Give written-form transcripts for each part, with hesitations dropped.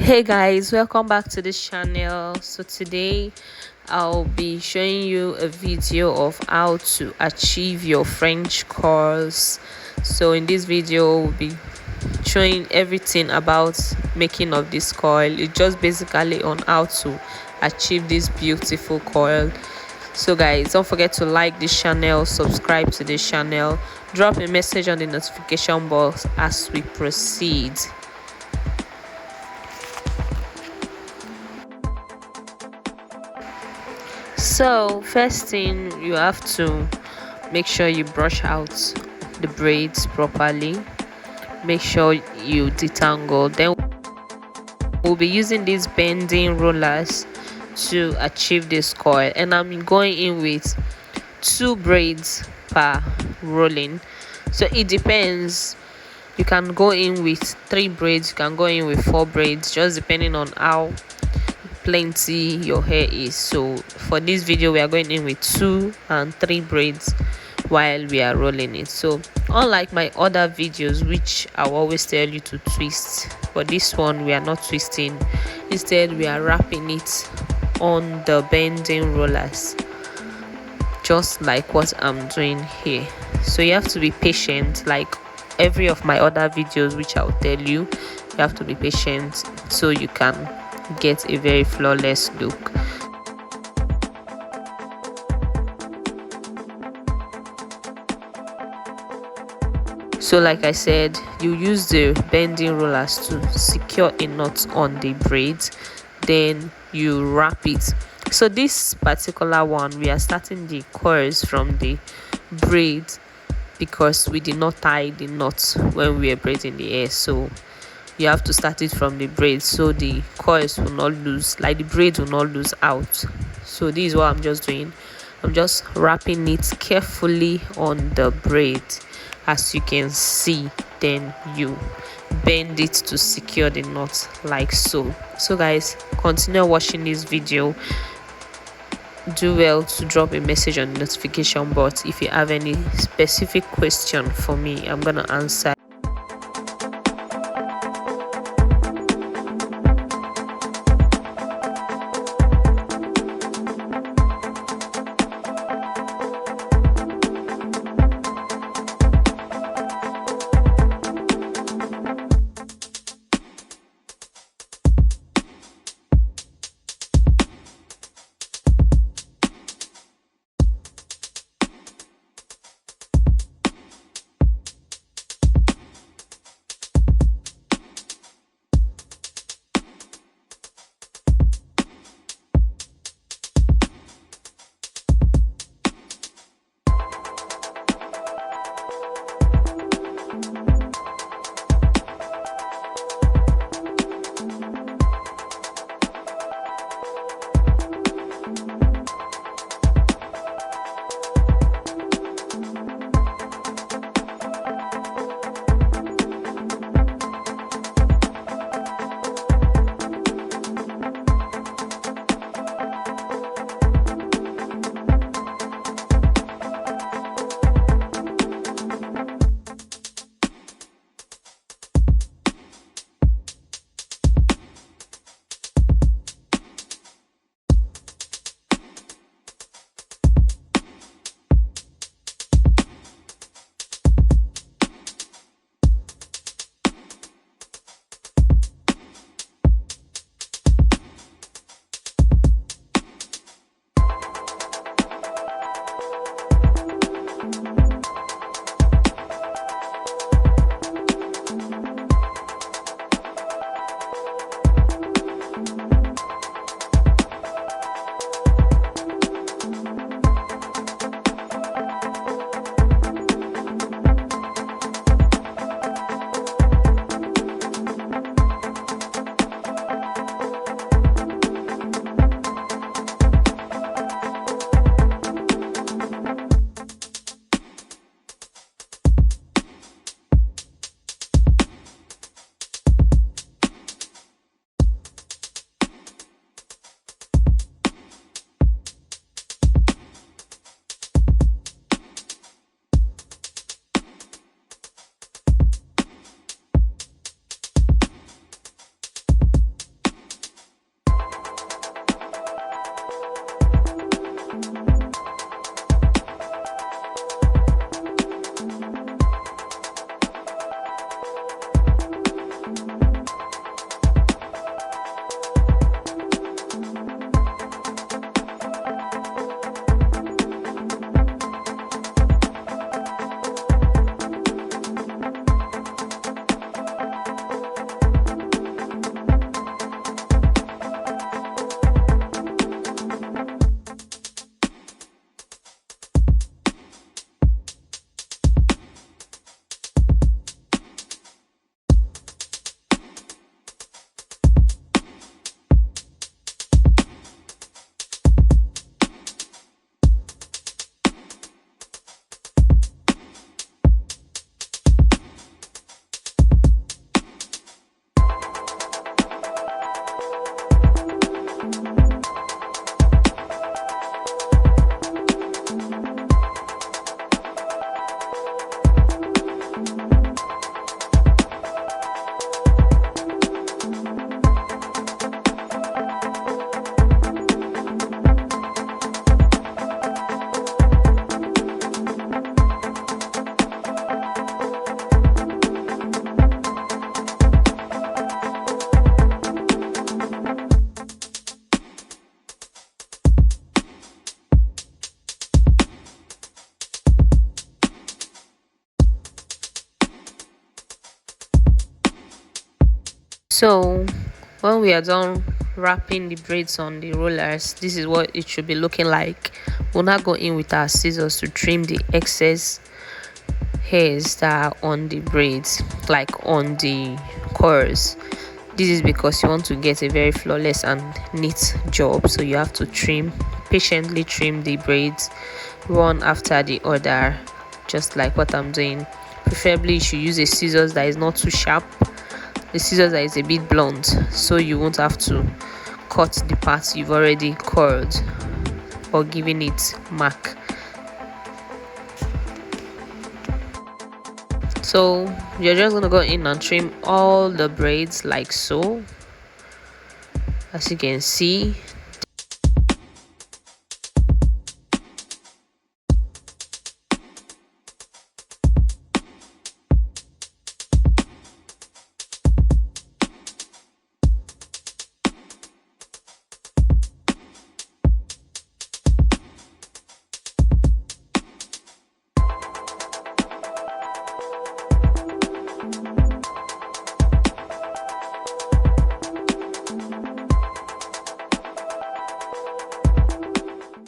Hey guys, welcome back to this channel. So today I'll be showing you a video of how to achieve your French curls. So in this video we'll be showing everything about making of this coil. It's just basically on how to achieve this beautiful coil. So guys, don't forget to like this channel, subscribe to this channel, drop a message on the notification box as we proceed. So first thing, you have to make sure you brush out the braids properly. Make sure you detangle. Then we'll be using these bending rollers to achieve this coil, and I'm going in with 2 braids per rolling. So it depends. You can go in with 3 braids, you can go in with 4 braids, just depending on how plenty your hair is. So for this video we are going in with 2 and 3 braids while we are rolling it. So unlike my other videos, which I will always tell you to twist, but this one we are not twisting. Instead we are wrapping it on the bending rollers, just like what I'm doing here. So you have to be patient, like every of my other videos which I'll tell you. You have to be patient so you can get a very flawless look. So like I said, you use the bending rollers to secure a knot on the braids, then you wrap it. So this particular one, we are starting the coils from the braid because we did not tie the knots when we were braiding the hair. So you have to start it from the braid so the coils will not lose, like the braids will not lose out. So this is what I'm just doing. I'm just wrapping it carefully on the braid, as you can see. Then you bend it to secure the knot, like so. So guys, continue watching this video. Do well to drop a message on the notification box if you have any specific question for me. I'm gonna answer. So when we are done wrapping the braids on the rollers, this is what it should be looking like. We'll now go in with our scissors to trim the excess hairs that are on the braids, like on the coils. This is because you want to get a very flawless and neat job, so you have to patiently trim the braids one after the other, just like what I'm doing. Preferably you should use a scissors that is not too sharp, a scissors that is a bit blunt, so you won't have to cut the parts you've already curled or giving it mark. So you're just gonna go in and trim all the braids like so, as you can see.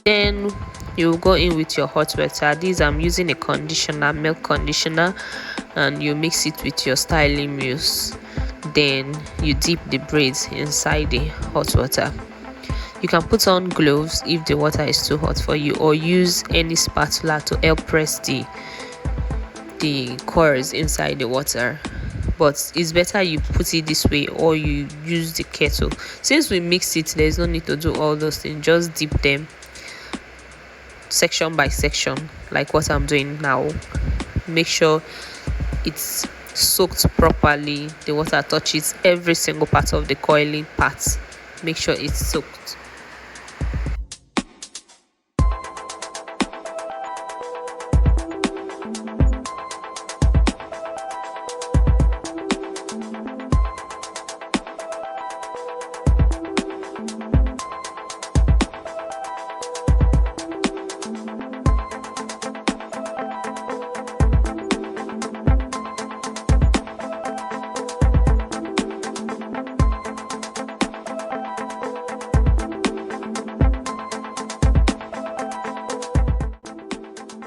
Then you go in with your hot water. This I'm using a conditioner, milk conditioner, and you mix it with your styling mousse. Then you dip the braids inside the hot water. You can put on gloves if the water is too hot for you, or use any spatula to help press the coils inside the water. But it's better you put it this way, or you use the kettle. Since we mix it, there's no need to do all those things. Just dip them section by section, like what I'm doing now. Make sure it's soaked properly, the water touches every single part of the coiling part. Make sure it's soaked.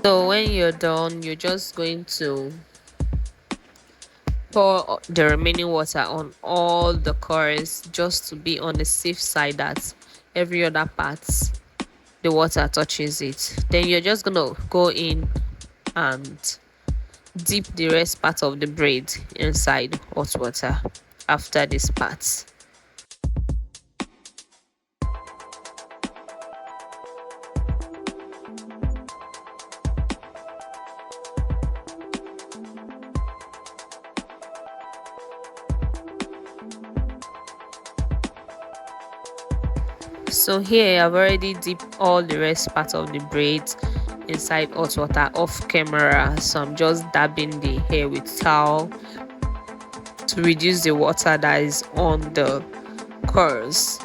So when you're done, you're just going to pour the remaining water on all the coils, just to be on the safe side that every other part the water touches it. Then you're just gonna go in and dip the rest part of the braid inside hot water after this part. So here I've already dipped all the rest part of the braids inside hot water off camera, so I'm just dabbing the hair with towel to reduce the water that is on the curls.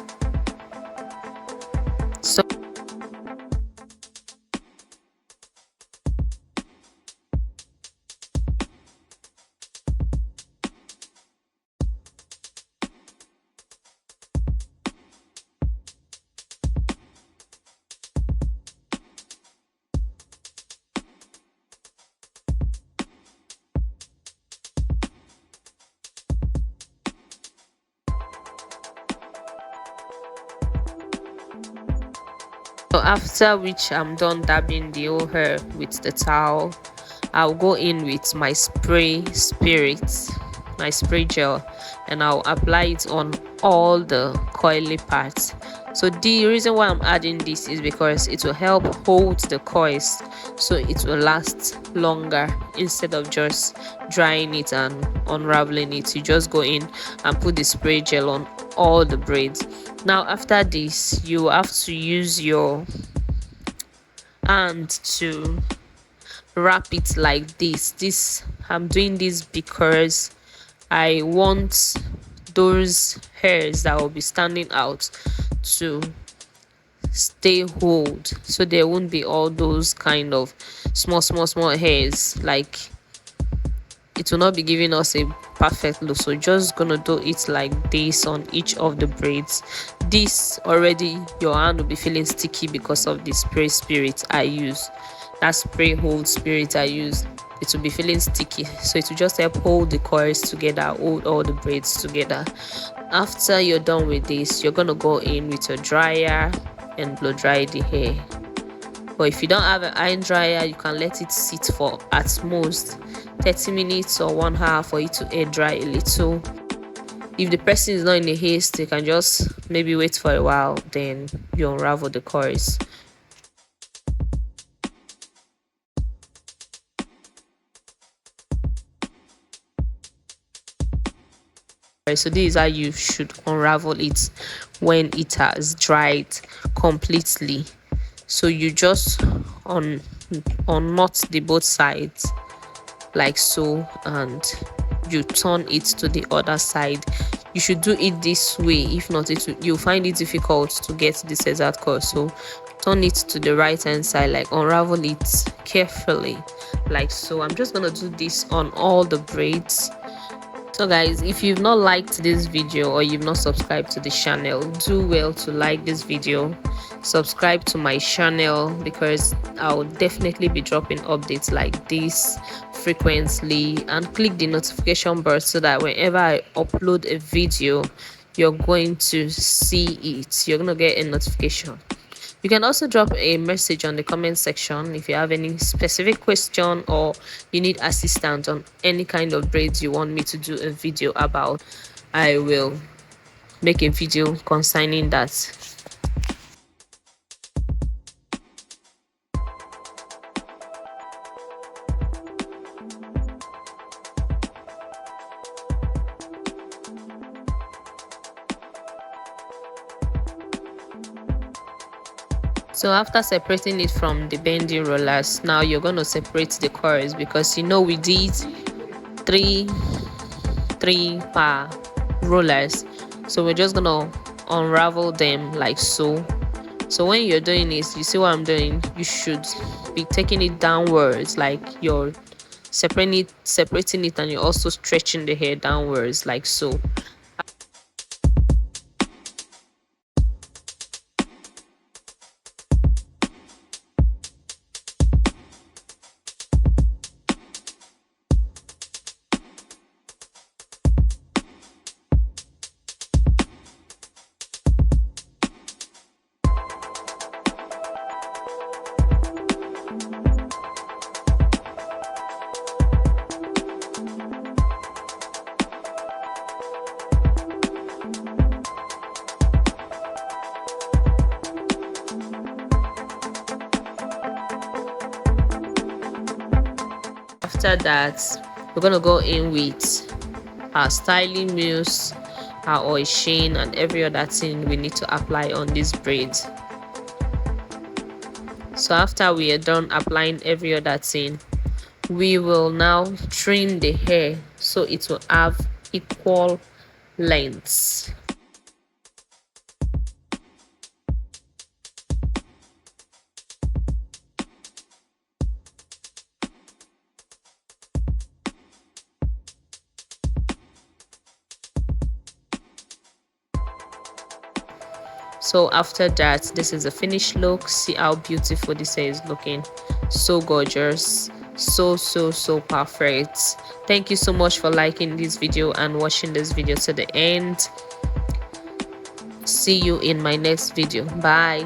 So after which I'm done dabbing the whole hair with the towel, I'll go in with my my spray gel, and I'll apply it on all the coily parts. So the reason why I'm adding this is because it will help hold the coils, so it will last longer. Instead of just drying it and unraveling it, you just go in and put the spray gel on all the braids. Now after this, you have to use your hand to wrap it like this. I'm doing this because I want those hairs that will be standing out to stay hold, so there won't be all those kind of small hairs like it will not be giving us a perfect look. So just gonna do it like this on each of the braids. This already, your hand will be feeling sticky because of the spray spirit I use. That spray hold spirit I use, it will be feeling sticky, so it will just help hold the coils together, hold all the braids together. After you're done with this, you're gonna go in with your dryer and blow dry the hair. But if you don't have an iron dryer, you can let it sit for at most 30 minutes or 1 hour for it to air dry a little. If the person is not in a haste, you can just maybe wait for a while, then you unravel the coils. So this is how you should unravel it when it has dried completely. So you just unknot the both sides like so, and you turn it to the other side. You should do it this way, if not you'll find it difficult to get this exact cut. So turn it to the right hand side, like unravel it carefully like so. I'm just gonna do this on all the braids. So guys, if you've not liked this video or you've not subscribed to the channel, do well to like this video, subscribe to my channel, because I'll definitely be dropping updates like this frequently, and click the notification bell so that whenever I upload a video, you're going to see it. You're gonna get a notification. You can also drop a message on the comment section if you have any specific question or you need assistance on any kind of braids you want me to do a video about. I will make a video concerning that. So after separating it from the bending rollers, now you're going to separate the coils, because you know we did three per rollers. So we're just going to unravel them like so. So when you're doing this, you see what I'm doing, you should be taking it downwards, like you're separating it, and you're also stretching the hair downwards like so. After that, we're gonna go in with our styling mousse, our oil sheen, and every other thing we need to apply on this braid. So after we are done applying every other thing, we will now trim the hair so it will have equal lengths. So after that, this is a finished look. See how beautiful this hair is looking. So gorgeous, so perfect. Thank you so much for liking this video and watching this video to the end. See you in my next video. Bye.